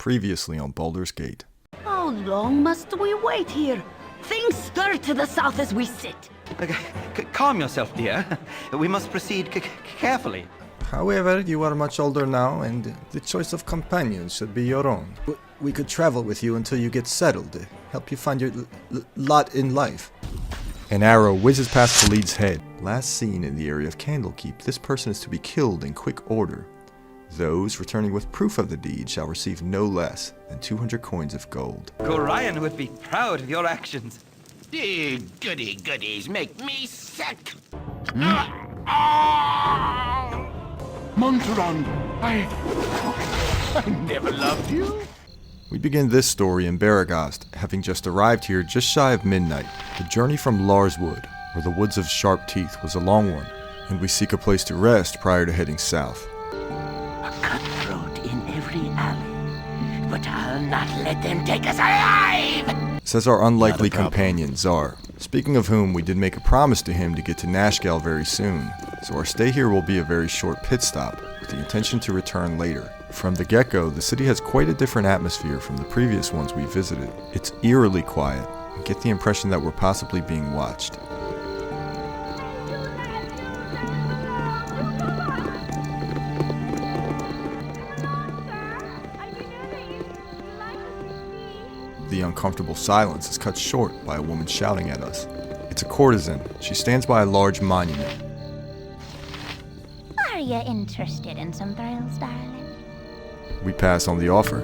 previously on Baldur's Gate. How long must we wait here? Things stir to the south as we sit. Calm yourself, dear. We must proceed carefully. However, you are much older now, and the choice of companions should be your own. We could travel with you until you get settled, help you find your lot in life. An arrow whizzes past Khalid's head. Last seen in the area of Candlekeep, this person is to be killed in quick order. Those returning with proof of the deed shall receive no less than 200 coins of gold. Gorion would be proud of your actions. Goody goodies make me sick. Monteron, I never loved you. We begin this story in Baragast, having just arrived here just shy of midnight. The journey from Larswood, or the Woods of Sharp Teeth, was a long one, and we seek a place to rest prior to heading south. A cutthroat in every alley, but I'll not let them take us alive! Says our unlikely companion, Zar. Speaking of whom, we did make a promise to him to get to Nashkell very soon, so our stay here will be a very short pit stop, with the intention to return later. From the get-go, the city has quite a different atmosphere from the previous ones we visited. It's eerily quiet, and get the impression that we're possibly being watched. The uncomfortable silence is cut short by a woman shouting at us. It's a courtesan. She stands by a large monument. Are you interested in some thrills, darling? We pass on the offer.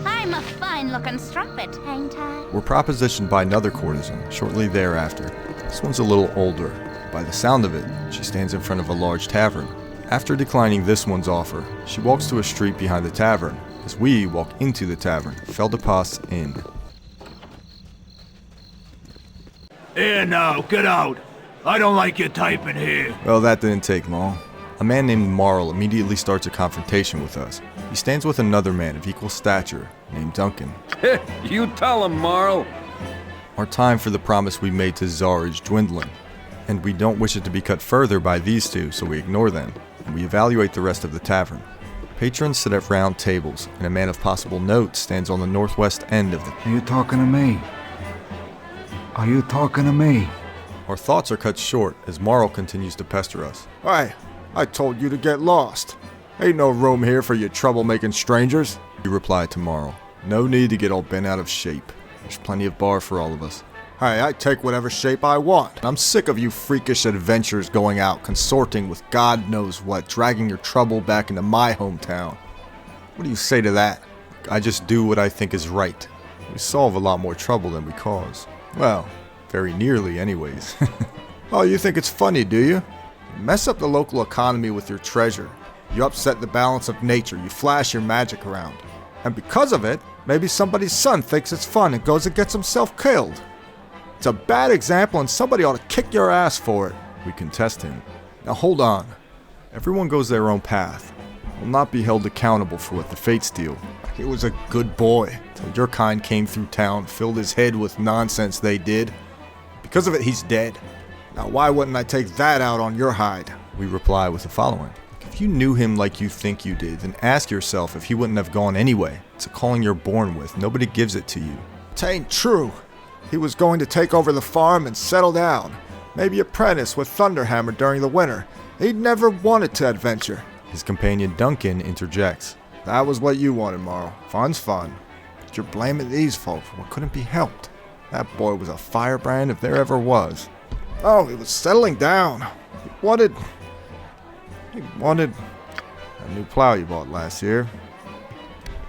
I'm a fine-looking strumpet, ain't I? We're propositioned by another courtesan shortly thereafter. This one's a little older. By the sound of it, she stands in front of a large tavern. After declining this one's offer, she walks to a street behind the tavern, as we walk into the tavern, Feldepass Inn. Here now, get out! I don't like your type in here. Well, that didn't take long. A man named Marl immediately starts a confrontation with us. He stands with another man of equal stature, named Duncan. You tell him, Marl. Our time for the promise we made to Zar is dwindling, and we don't wish it to be cut further by these two, so we ignore them, and we evaluate the rest of the tavern. Patrons sit at round tables, and a man of possible note stands on the northwest end of the... Are you talking to me? Are you talking to me? Our thoughts are cut short as Marl continues to pester us. Hey, I told you to get lost. Ain't no room here for you troublemaking strangers. We replied to Marl. No need to get all bent out of shape. There's plenty of bar for all of us. Hey, I take whatever shape I want. I'm sick of you freakish adventurers going out, consorting with God knows what, dragging your trouble back into my hometown. What do you say to that? I just do what I think is right. We solve a lot more trouble than we cause. Well, very nearly anyways. Oh, you think it's funny, do you? You mess up the local economy with your treasure. You upset the balance of nature. You flash your magic around. And because of it, maybe somebody's son thinks it's fun and goes and gets himself killed. It's a bad example and somebody ought to kick your ass for it. We contest him. Now hold on. Everyone goes their own path. Will not be held accountable for what the fates deal. He was a good boy till your kind came through town, filled his head with nonsense they did. Because of it, he's dead. Now why wouldn't I take that out on your hide? We reply with the following. If you knew him like you think you did, then ask yourself if he wouldn't have gone anyway. It's a calling you're born with. Nobody gives it to you. Tain't true. He was going to take over the farm and settle down. Maybe apprentice with Thunderhammer during the winter. He'd never wanted to adventure. His companion Duncan interjects. That was what you wanted, Marl. Fun's fun. But you're blaming these folk for what couldn't be helped. That boy was a firebrand if there ever was. Oh, he was settling down. He wanted a new plow you bought last year.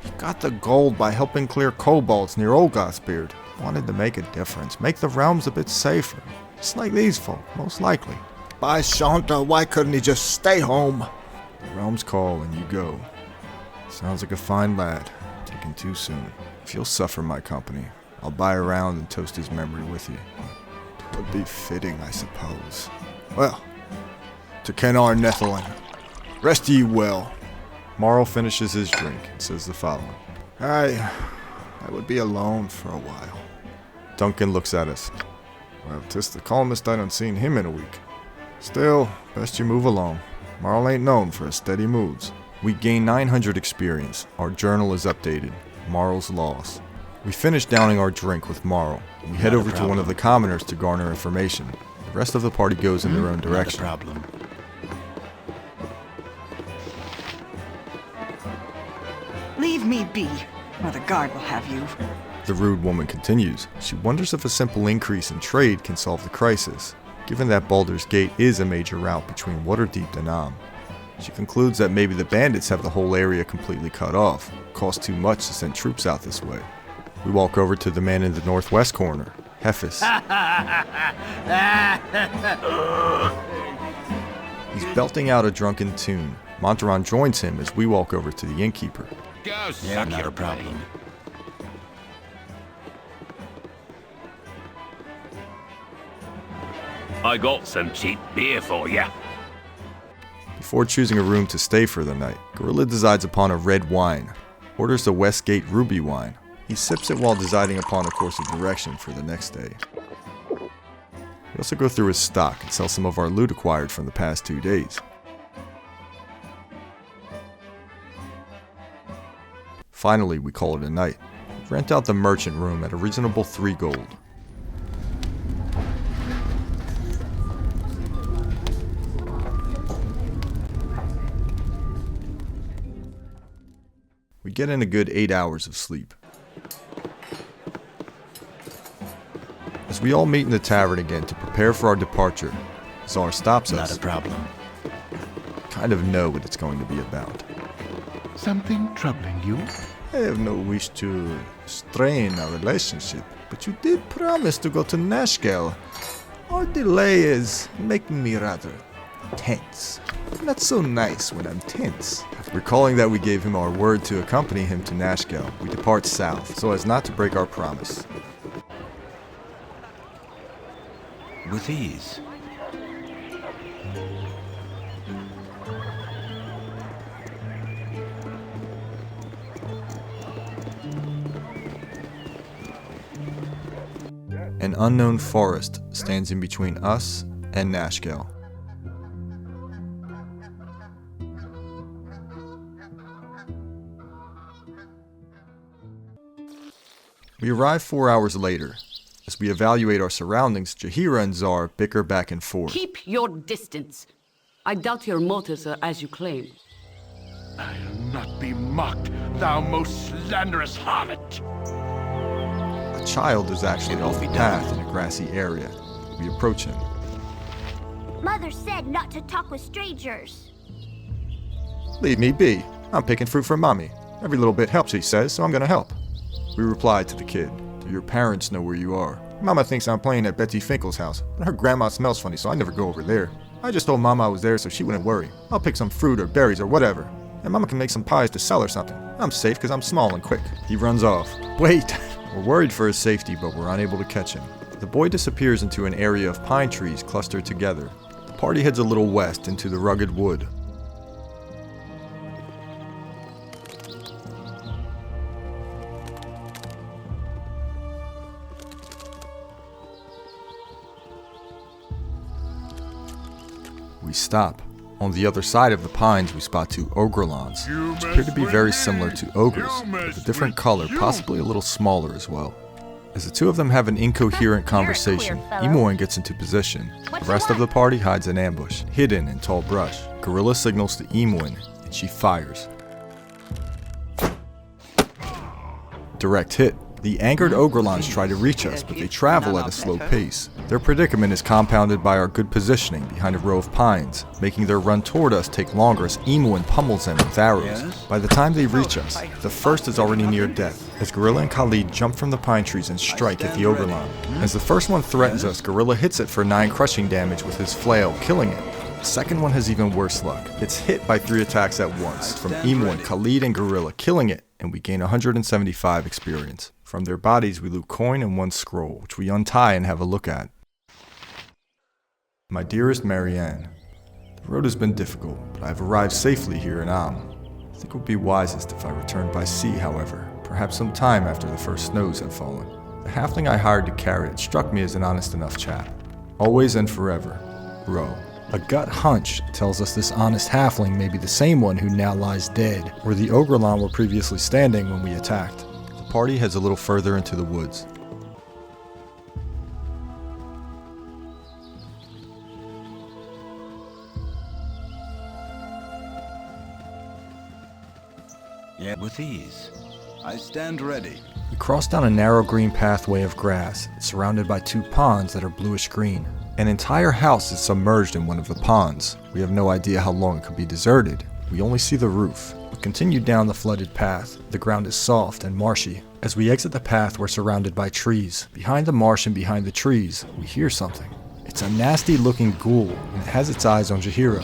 He got the gold by helping clear kobolds near Olgothbeard. Wanted to make a difference, make the realms a bit safer. Just like these folk, most likely. By Shanta, why couldn't he just stay home? The realms call and you go. Sounds like a fine lad, taken too soon. If you'll suffer my company, I'll buy a round and toast his memory with you. 'Twould be fitting, I suppose. Well, to Kenar Nethelin, rest ye well. Marl finishes his drink and says the following. I would be alone for a while. Duncan looks at us. Well, 'tis the calmest I done seen him in a week. Still, best you move along. Marl ain't known for his steady moves. We gain 900 experience. Our journal is updated. Marl's loss. We finish downing our drink with Marl. We head over to one of the commoners to garner information. The rest of the party goes in their own direction. Leave me be, or the guard will have you. The rude woman continues. She wonders if a simple increase in trade can solve the crisis, given that Baldur's Gate is a major route between Waterdeep and Am. She concludes that maybe the bandits have the whole area completely cut off. Costs too much to send troops out this way. We walk over to the man in the northwest corner, Hefis. He's belting out a drunken tune. Montaron joins him as we walk over to the innkeeper. Yeah, not a problem. I got some cheap beer for ya. Before choosing a room to stay for the night, Gorilla decides upon a red wine, orders the Westgate Ruby wine. He sips it while deciding upon a course of direction for the next day. We also go through his stock and sell some of our loot acquired from the past 2 days. Finally, we call it a night. We rent out the merchant room at a reasonable 3 gold. We get in a good 8 hours of sleep. As we all meet in the tavern again to prepare for our departure, Czar stops us. Not a problem. Kind of know what it's going to be about. Something troubling you? I have no wish to strain our relationship, but you did promise to go to Nashkell. Our delay is making me rather tense. Not so nice when I'm tense. Recalling that we gave him our word to accompany him to Nashkell, we depart south so as not to break our promise. With ease. An unknown forest stands in between us and Nashkell. We arrive 4 hours later. As we evaluate our surroundings, Jaheira and Czar bicker back and forth. Keep your distance. I doubt your motives are as you claim. I'll not be mocked, thou most slanderous harlot! A child is actually off the path in a grassy area. We approach him. Mother said not to talk with strangers. Leave me be. I'm picking fruit for Mommy. Every little bit helps, he says, so I'm gonna help. We reply to the kid. Do your parents know where you are? Mama thinks I'm playing at Betsy Finkel's house, but her grandma smells funny, so I never go over there. I just told Mama I was there so she wouldn't worry. I'll pick some fruit or berries or whatever. And Mama can make some pies to sell or something. I'm safe because I'm small and quick. He runs off. Wait! We're worried for his safety, but we're unable to catch him. The boy disappears into an area of pine trees clustered together. The party heads a little west into the rugged wood. We stop. On the other side of the pines, we spot 2 ogrelons, which appear to be very similar to ogres, with a different color, possibly a little smaller as well. As the 2 of them have an incoherent conversation, Imoen gets into position. The rest of the party hides in ambush, hidden in tall brush. Gorilla signals to Imoen, and she fires. Direct hit. The angered ogrelons try to reach us, but they travel at a slow pace. Their predicament is compounded by our good positioning behind a row of pines, making their run toward us take longer as Imoen pummels them with arrows. By the time they reach us, the first is already near death, as Gorilla and Khalid jump from the pine trees and strike at the ogrelon. As the first one threatens us, Gorilla hits it for 9 crushing damage with his flail, killing it. The second one has even worse luck. It's hit by 3 attacks at once, from Imoen, Khalid, and Gorilla, killing it, and we gain 175 experience. From their bodies, we loot coin and 1 scroll, which we untie and have a look at. My dearest Marianne, the road has been difficult, but I have arrived safely here in Am. I think it would be wisest if I returned by sea, however, perhaps some time after the first snows have fallen. The halfling I hired to carry it struck me as an honest enough chap. Always and forever, Ro. A gut hunch tells us this honest halfling may be the same one who now lies dead, where the Ogrelon were previously standing when we attacked. The party heads a little further into the woods. Yeah, with ease. I stand ready. We cross down a narrow green pathway of grass, surrounded by 2 ponds that are bluish green. An entire house is submerged in one of the ponds. We have no idea how long it could be deserted. We only see the roof. We continue down the flooded path. The ground is soft and marshy. As we exit the path, we're surrounded by trees. Behind the marsh and behind the trees, we hear something. It's a nasty looking ghoul, and it has its eyes on Jaheira.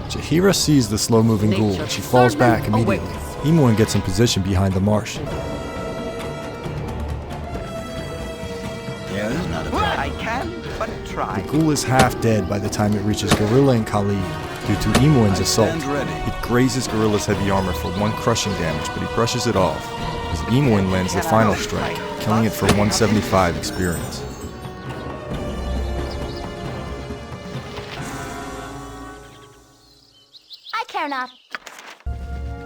Jaheira sees the slow-moving ghoul, and she falls back immediately. Imoen gets in position behind the marsh. I can but try. The ghoul is half dead by the time it reaches Gorilla and Khalid due to Imoen's assault. It grazes Gorilla's heavy armor for 1 crushing damage, but he brushes it off as Imoen lands the final strike, killing it for 175 experience. I care not.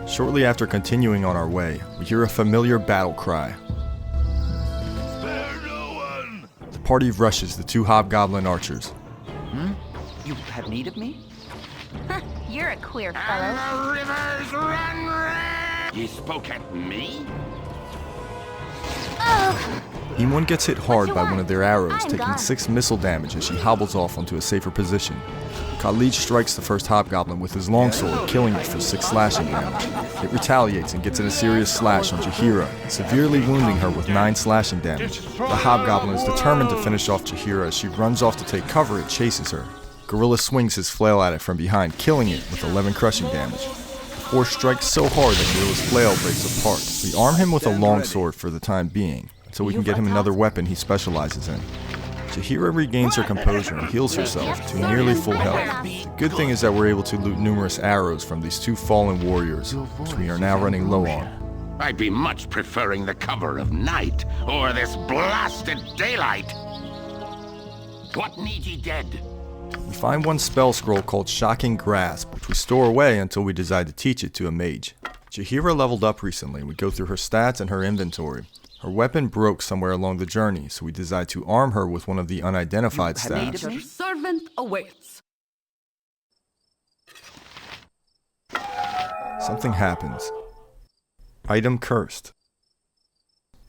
Shortly after continuing on our way, we hear a familiar battle cry. The party rushes the 2 hobgoblin archers. You have need of me? You're a queer fellow. The rivers run red! You spoke at me? Imoen gets hit hard you by want? one of their arrows, I'm taking gone. 6 missile damage as she hobbles off onto a safer position. Khalid strikes the first hobgoblin with his longsword, killing it for 6 slashing damage. It retaliates and gets in a serious slash on Jaheira, severely wounding her with 9 slashing damage. The hobgoblin is determined to finish off Jaheira. As she runs off to take cover, it chases her. Gorilla swings his flail at it from behind, killing it with 11 crushing damage. The force strikes so hard that Gorilla's flail breaks apart. We arm him with a longsword for the time being, so we can get him another weapon he specializes in. Jaheira regains her composure and heals herself to nearly full health. The good thing is that we're able to loot numerous arrows from these 2 fallen warriors, which we are now running low on. I'd be much preferring the cover of night, or this blasted daylight. What need ye dead? We find 1 spell scroll called Shocking Grasp, which we store away until we decide to teach it to a mage. Jaheira leveled up recently. We go through her stats and her inventory. Her weapon broke somewhere along the journey, so we decide to arm her with one of the unidentified staffs. Your servant awaits. Something happens. Item cursed.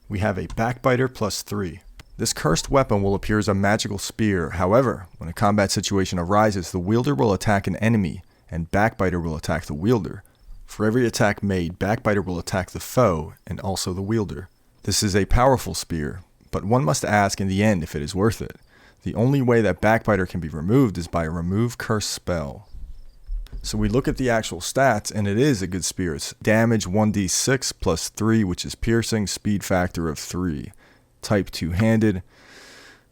We have a Backbiter +3. This cursed weapon will appear as a magical spear. However, when a combat situation arises, the wielder will attack an enemy, and Backbiter will attack the wielder. For every attack made, Backbiter will attack the foe, and also the wielder. This is a powerful spear, but one must ask in the end if it is worth it. The only way that Backbiter can be removed is by a remove curse spell. So we look at the actual stats, and it is a good spear. It's damage 1d6 +3, which is piercing, speed factor of 3. Type 2-handed.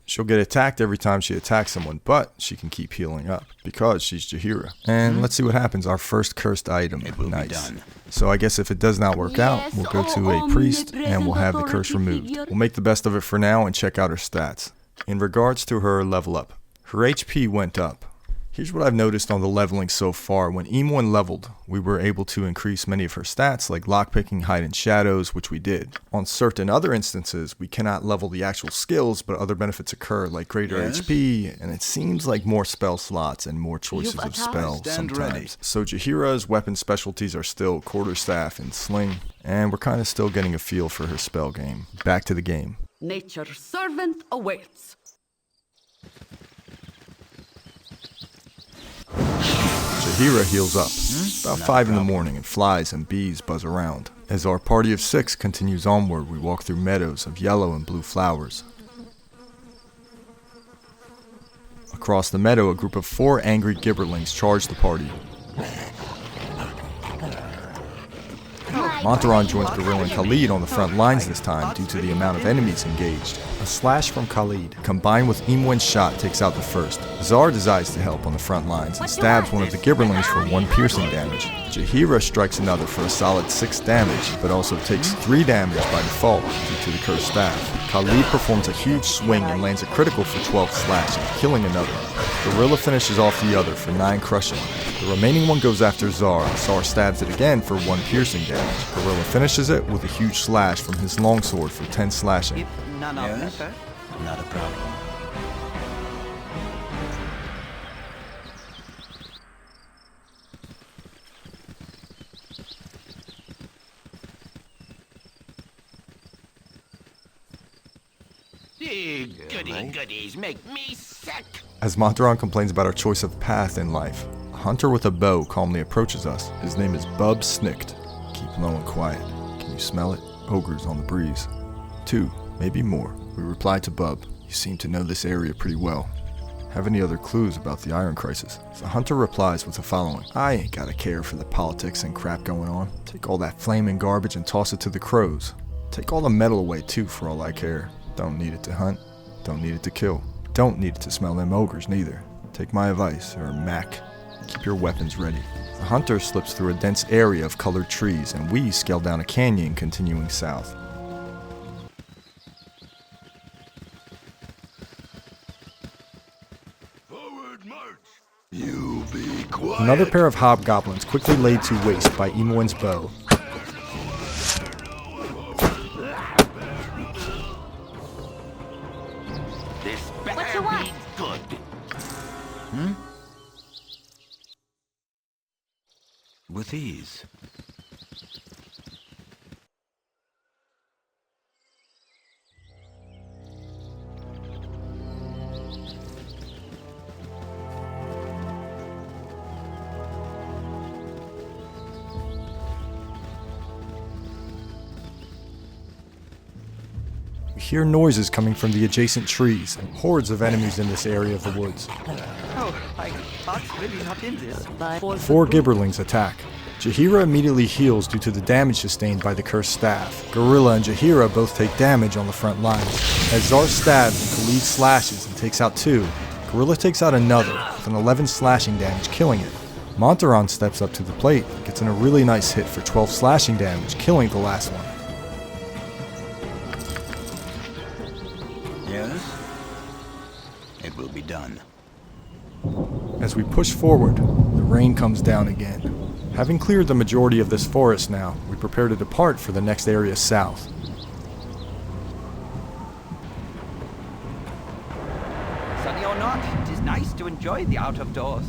She'll get attacked every time she attacks someone, but she can keep healing up because she's Jaheira. And let's see what happens. Our first cursed item. It will be Nice. done. So I guess if it does not work out, we'll go to a priest and we'll have the curse removed. We'll make the best of it for now and check out her stats. In regards to her level up, her HP went up. Here's what I've noticed on the leveling so far. When Imoen leveled, we were able to increase many of her stats like lockpicking, hide and shadows, which we did. On certain other instances, we cannot level the actual skills, but other benefits occur like greater HP, and it seems like more spell slots and more choices of spells sometimes. So Jaheira's weapon specialties are still quarterstaff and sling, and we're kind of still getting a feel for her spell game. Back to the game. Nature's servant awaits. Jaheira heals up. It's about 5 in the morning and flies and bees buzz around. As our party of 6 continues onward, we walk through meadows of yellow and blue flowers. Across the meadow, a group of 4 angry gibberlings charge the party. My Montaron joins Gorilla and Khalid on the front lines this time due to the amount of enemies engaged. A slash from Khalid, combined with Imwen's shot, takes out the first. Zar decides to help on the front lines and stabs one of the Gibberlings for 1 piercing damage. Jaheira strikes another for a solid 6 damage, but also takes 3 damage by default due to the cursed staff. Khalid performs a huge swing and lands a critical for 12 slashing, killing another. Gorilla finishes off the other for 9 crushing. The remaining one goes after Zar. Zar stabs it again for 1 piercing damage. Gorilla finishes it with a huge slash from his longsword for 10 slashing. If none are better. Not a problem. Goody-goodies make me sick! As Montaron complains about our choice of path in life, a hunter with a bow calmly approaches us. His name is Bub Snicked. Keep low and quiet. Can you smell it? Ogres on the breeze. 2, maybe more. We reply to Bub. You seem to know this area pretty well. Have any other clues about the Iron Crisis? The hunter replies with the following. I ain't gotta care for the politics and crap going on. Take all that flaming garbage and toss it to the crows. Take all the metal away too for all I care. Don't need it to hunt. Don't need it to kill. Don't need it to smell them ogres neither. Take my advice, or Mac. Keep your weapons ready. The hunter slips through a dense area of colored trees, and we scale down a canyon continuing south. Forward march! You be quiet! Another pair of hobgoblins quickly laid to waste by Imwen's bow. This better What you want? be good. With ease. We hear noises coming from the adjacent trees, and hordes of enemies in this area of the woods. Oh, my heart's really not in this. 4 Gibberlings attack. Jaheira immediately heals due to the damage sustained by the cursed staff. Gorilla and Jaheira both take damage on the front lines. As Zar stabs and Khalid slashes and takes out 2, Gorilla takes out another with an 11 slashing damage, killing it. Montaron steps up to the plate and gets in a really nice hit for 12 slashing damage, killing the last one. Yes? It will be done. As we push forward, the rain comes down again. Having cleared the majority of this forest now, we prepare to depart for the next area south. Sunny or not, it is nice to enjoy the out of doors.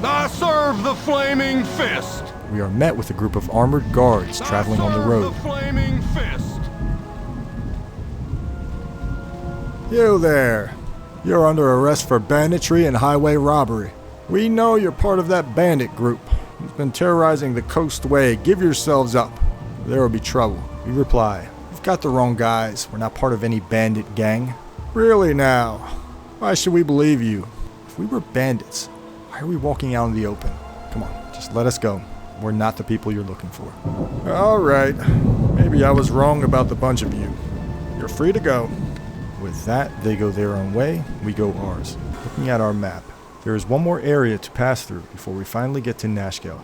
I serve the flaming fist! We are met with a group of armored guards traveling on the road. The flaming fist! You there. You're under arrest for banditry and highway robbery. We know you're part of that bandit group who's been terrorizing the coastway. Give yourselves up. There will be trouble. We reply, you've got the wrong guys. We're not part of any bandit gang. Really now? Why should we believe you? If we were bandits, why are we walking out in the open? Come on, just let us go. We're not the people you're looking for. All right. Maybe I was wrong about the bunch of you. You're free to go. With that, they go their own way, we go ours. Looking at our map, there is one more area to pass through before we finally get to Nashkell.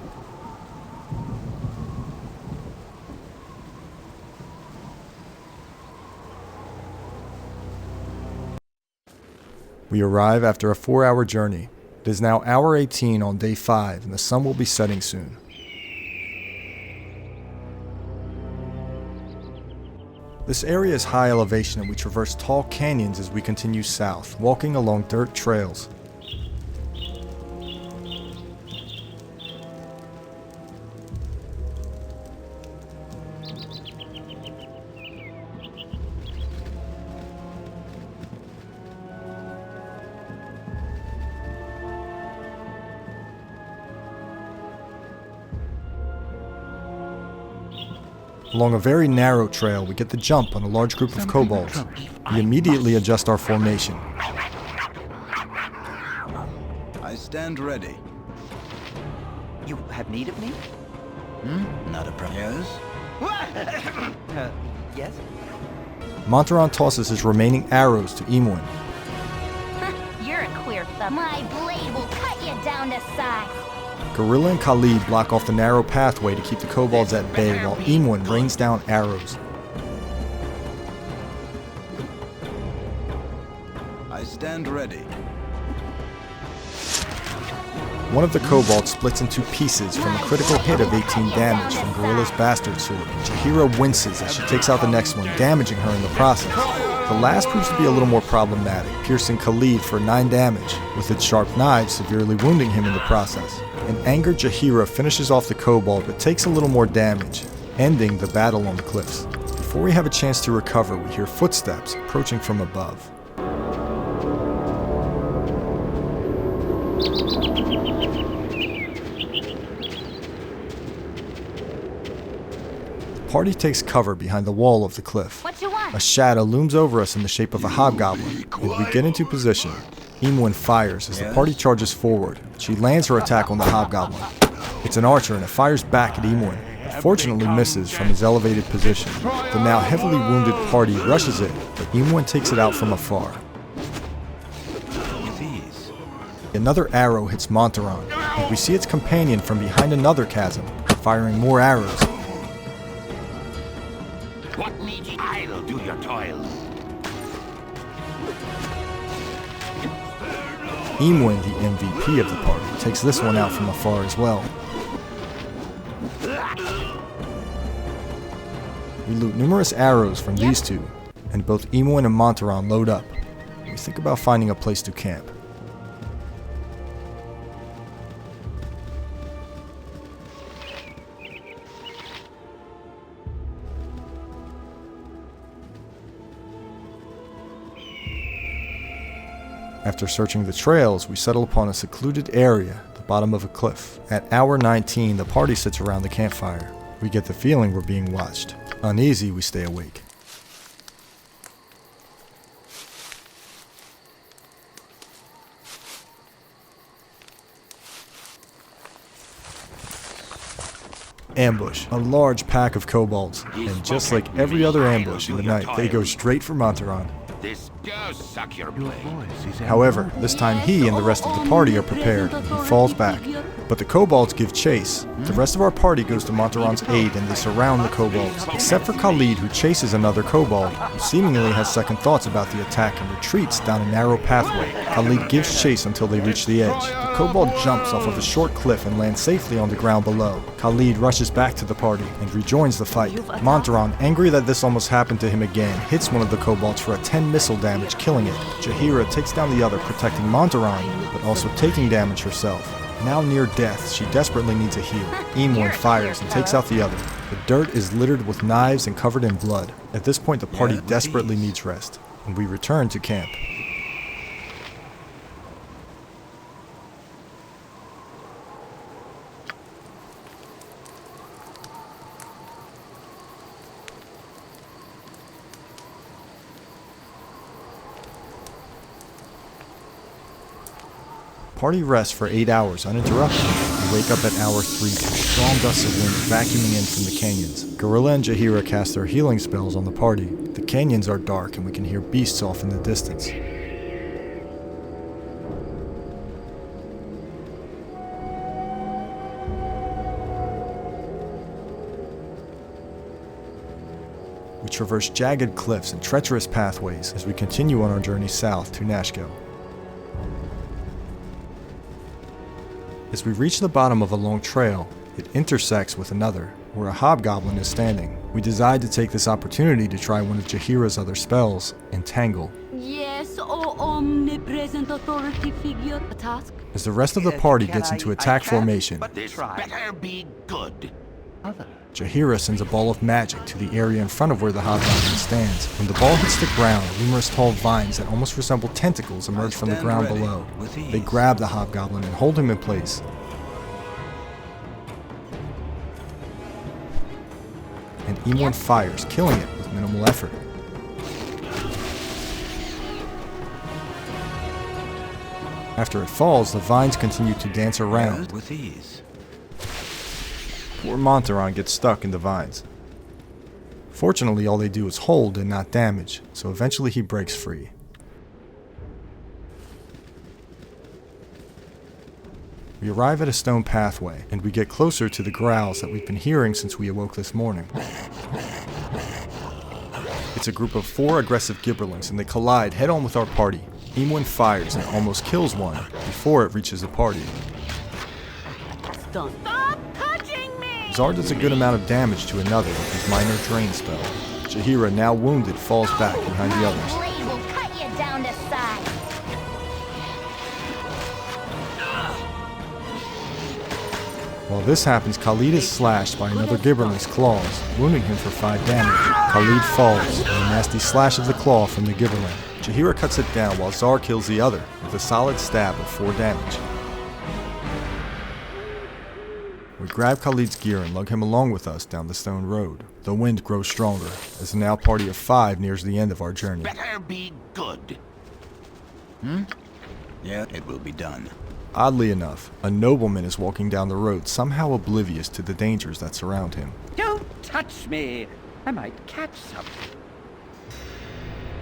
We arrive after a 4-hour journey. It is now hour 18 on day 5 and the sun will be setting soon. This area is high elevation and we traverse tall canyons as we continue south, walking along dirt trails. Along a very narrow trail, we get the jump on a large group of kobolds. We immediately adjust our formation. I stand ready. You have need of me? Not a problem. Yes? Yes? Montaron tosses his remaining arrows to Eamon. You're a queer thumb. My blade will cut you down to size. Gorilla and Khalid block off the narrow pathway to keep the kobolds at bay while Eamon rains down arrows. I stand ready. One of the kobolds splits into pieces from a critical hit of 18 damage from Gorilla's bastard sword. Jaheira winces as she takes out the next one, damaging her in the process. The last proves to be a little more problematic, piercing Khalid for 9 damage, with its sharp knives severely wounding him in the process. An angered Jaheira finishes off the kobold but takes a little more damage, ending the battle on the cliffs. Before we have a chance to recover, we hear footsteps approaching from above. The party takes cover behind the wall of the cliff. What you want? A shadow looms over us in the shape of a hobgoblin. As we get into position, Eamon fires as the party charges forward. She lands her attack on the hobgoblin. It's an archer and it fires back at Eamon, but fortunately misses from his elevated position. The now heavily wounded party rushes it, but Eamon takes it out from afar. With ease. Another arrow hits Montaron, and we see its companion from behind another chasm, firing more arrows. What need ye? I'll do your toils. Eamon, the MVP of the party, takes this one out from afar as well. We loot numerous arrows from these two, and both Eamon and Montaron load up. We think about finding a place to camp. After searching the trails, we settle upon a secluded area at the bottom of a cliff. At hour 19, the party sits around the campfire. We get the feeling we're being watched. Uneasy, we stay awake. Ambush. A large pack of kobolds. And just like every other ambush in the night, they go straight for Montaron. This does suck your blade. However, this time he and the rest of the party are prepared, and he falls back. But the kobolds give chase. The rest of our party goes to Montaron's aid and they surround the kobolds, except for Khalid, who chases another kobold, who seemingly has second thoughts about the attack and retreats down a narrow pathway. Khalid gives chase until they reach the edge. The kobold jumps off of a short cliff and lands safely on the ground below. Khalid rushes back to the party and rejoins the fight. Montaron, angry that this almost happened to him again, hits one of the kobolds for a 10 missile damage, killing it. Jaheira takes down the other, protecting Montaron, but also taking damage herself. Now near death, she desperately needs a heal. Eamon fires and takes out the other. The dirt is littered with knives and covered in blood. At this point, the party desperately needs rest, and we return to camp. Party rests for 8 hours uninterrupted. We wake up at hour 3 to strong gusts of wind vacuuming in from the canyons. Gorilla and Jaheira cast their healing spells on the party. The canyons are dark and we can hear beasts off in the distance. We traverse jagged cliffs and treacherous pathways as we continue on our journey south to Nashkell. As we reach the bottom of a long trail, it intersects with another, where a hobgoblin is standing. We decide to take this opportunity to try one of Jaheira's other spells, Entangle. Yes, O omnipresent authority figure. A task? As the rest of the party gets into attack formation, This better be good. Jaheira sends a ball of magic to the area in front of where the hobgoblin stands. When the ball hits the ground, numerous tall vines that almost resemble tentacles emerge from the ground below. They grab the hobgoblin and hold him in place. And E1 fires, killing it with minimal effort. After it falls, the vines continue to dance around. With ease. Poor Montaron gets stuck in the vines. Fortunately, all they do is hold and not damage, so eventually he breaks free. We arrive at a stone pathway, and we get closer to the growls that we've been hearing since we awoke this morning. It's a group of 4 aggressive gibberlings, and they collide head-on with our party. E1 fires and almost kills one before it reaches the party. Stop touching me! Zar does a good amount of damage to another with his minor drain spell. Jaheira, now wounded, falls back behind the others. My blade will cut you down to size. While this happens, Khalid is slashed by another gibberling's claws, wounding him for 5 damage. Khalid falls, and a nasty slash of the claw from the gibberling. Jaheira cuts it down while Zar kills the other with a solid stab of 4 damage. We grab Khalid's gear and lug him along with us down the stone road. The wind grows stronger as the now party of 5 nears the end of our journey. Better be good. Yeah, it will be done. Oddly enough, a nobleman is walking down the road, somehow oblivious to the dangers that surround him. Don't touch me. I might catch something.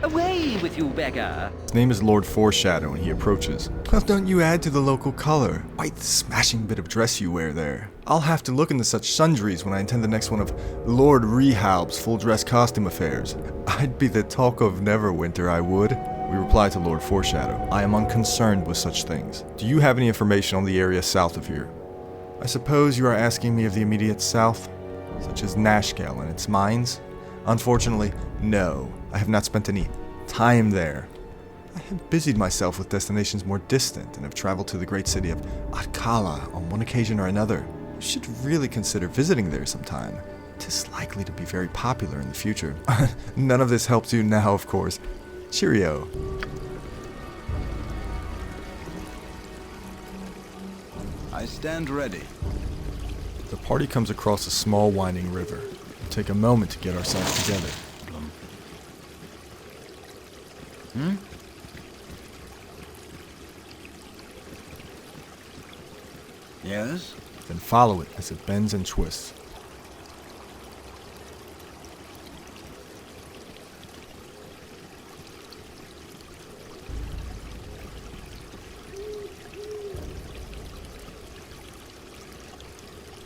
Away with you, beggar. His name is Lord Foreshadow, and he approaches. Well, don't you add to the local color. Quite the smashing bit of dress you wear there. I'll have to look into such sundries when I attend the next one of Lord Rehaub's full-dress costume affairs. I'd be the talk of Neverwinter, I would. We reply to Lord Foreshadow. I am unconcerned with such things. Do you have any information on the area south of here? I suppose you are asking me of the immediate south, such as Nashkell and its mines? Unfortunately, no. I have not spent any time there. I have busied myself with destinations more distant and have traveled to the great city of Atkala on one occasion or another. You should really consider visiting there sometime. It is likely to be very popular in the future. None of this helps you now, of course. Cheerio. I stand ready. The party comes across a small winding river. We take a moment to get ourselves together. Yes? Then follow it as it bends and twists.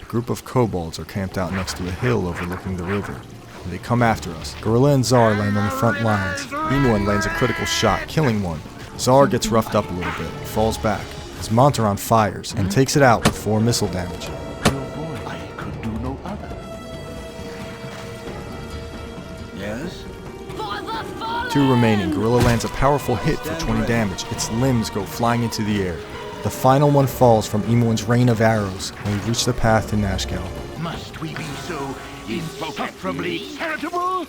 A group of kobolds are camped out next to a hill overlooking the river, and they come after us. Gorilla and Zar land on the front lines. Emuan lands a critical shot, killing one. Zar gets roughed up a little bit and falls back, as Montaron fires and takes it out with 4 missile damage. I could do no other. Yes? 2 remaining. Gorilla lands a powerful hit for 20 damage. Its limbs go flying into the air. The final one falls from Emuan's rain of arrows, and we reach the path to Nashkell. Must we be so insufferably charitable?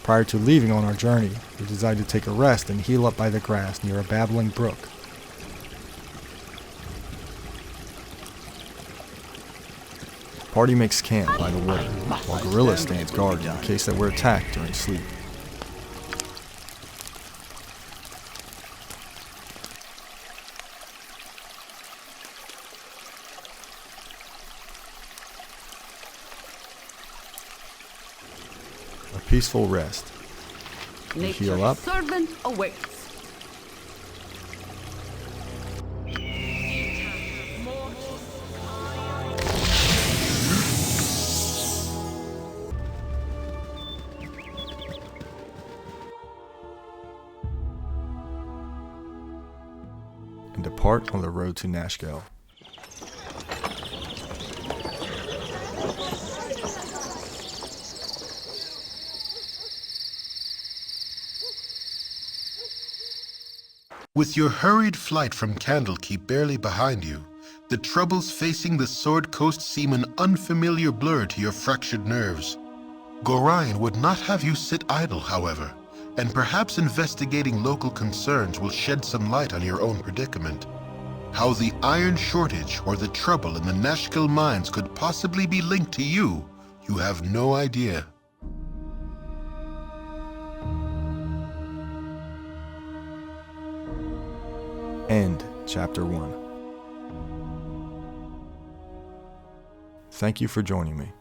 Prior to leaving on our journey, we decided to take a rest and heal up by the grass near a babbling brook. The party makes camp by the water, while Gorilla stands guard in case that we're attacked during sleep. A peaceful rest. We heal up. Servant awaits. And depart on the road to Nashkell. With your hurried flight from Candlekeep barely behind you, the troubles facing the Sword Coast seem an unfamiliar blur to your fractured nerves. Gorion would not have you sit idle, however, and perhaps investigating local concerns will shed some light on your own predicament. How the iron shortage or the trouble in the Nashkell mines could possibly be linked to you, You have no idea. End Chapter 1. Thank you for joining me.